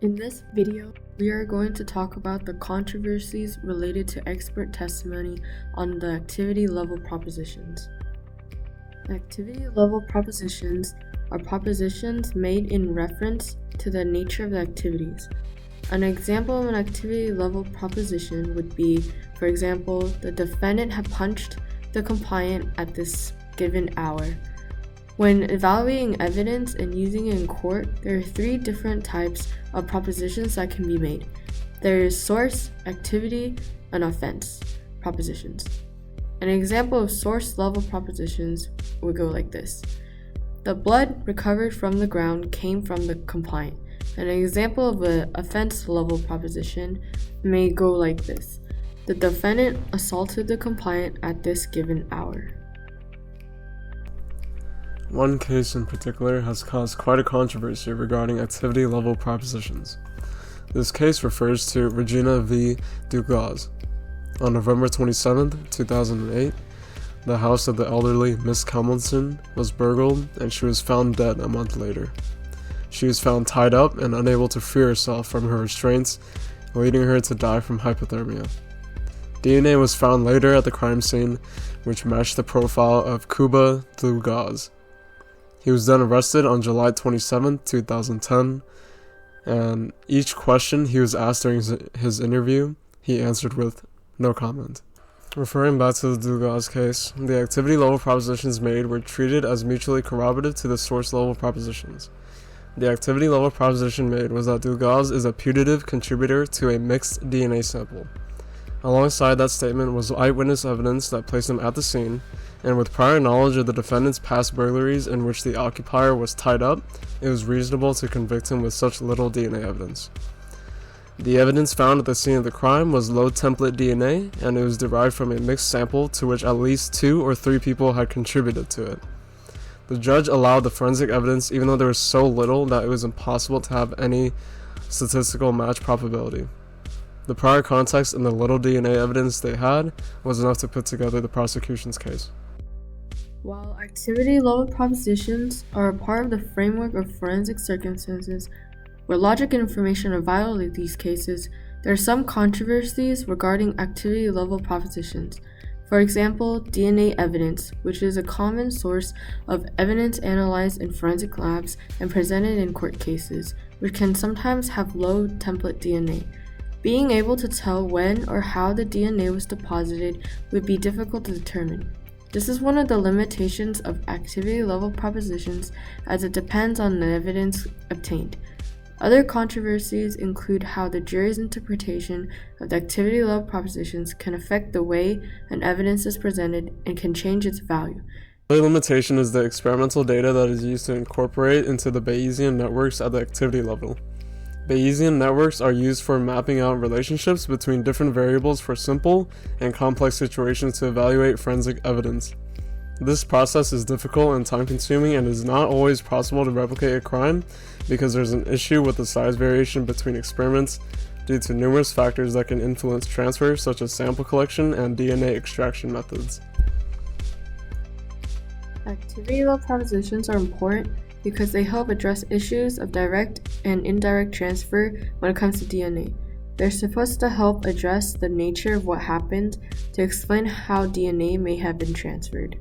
In this video, we are going to talk about the controversies related to expert testimony on the activity level propositions. Activity level propositions are propositions made in reference to the nature of the activities. An example of an activity level proposition would be, for example, the defendant had punched the compliant at this given hour. When evaluating evidence and using it in court, there are three different types of propositions that can be made. There is source, activity, and offense propositions. An example of source level propositions would go like this. The blood recovered from the ground came from the compliant. An example of an offense level proposition may go like this. The defendant assaulted the compliant at this given hour. One case in particular has caused quite a controversy regarding activity level propositions. This case refers to Regina v. Dugas. On November 27, 2008, the house of the elderly Miss Kelmanson was burgled and she was found dead a month later. She was found tied up and unable to free herself from her restraints, leading her to die from hypothermia. DNA was found later at the crime scene, which matched the profile of Kuba Dugas. He was then arrested on July 27, 2010, and each question he was asked during his interview, he answered with no comment. Referring back to the Dugas case, the activity level propositions made were treated as mutually corroborative to the source level propositions. The activity level proposition made was that Dugas is a putative contributor to a mixed DNA sample. Alongside that statement was eyewitness evidence that placed him at the scene, and with prior knowledge of the defendant's past burglaries in which the occupier was tied up, it was reasonable to convict him with such little DNA evidence. The evidence found at the scene of the crime was low template DNA, and it was derived from a mixed sample to which at least 2 or 3 people had contributed to it. The judge allowed the forensic evidence even though there was so little that it was impossible to have any statistical match probability. The prior context and the little DNA evidence they had was enough to put together the prosecution's case. While activity level propositions are a part of the framework of forensic circumstances, where logic and information are vital in these cases, there are some controversies regarding activity level propositions. For example, DNA evidence, which is a common source of evidence analyzed in forensic labs and presented in court cases, which can sometimes have low template DNA. Being able to tell when or how the DNA was deposited would be difficult to determine. This is one of the limitations of activity level propositions, as it depends on the evidence obtained. Other controversies include how the jury's interpretation of the activity level propositions can affect the way an evidence is presented and can change its value. Another limitation is the experimental data that is used to incorporate into the Bayesian networks at the activity level. Bayesian networks are used for mapping out relationships between different variables for simple and complex situations to evaluate forensic evidence. This process is difficult and time-consuming and is not always possible to replicate a crime because there's an issue with the size variation between experiments due to numerous factors that can influence transfer, such as sample collection and DNA extraction methods. Activity level propositions are important because they help address issues of direct and indirect transfer when it comes to DNA. They're supposed to help address the nature of what happened to explain how DNA may have been transferred.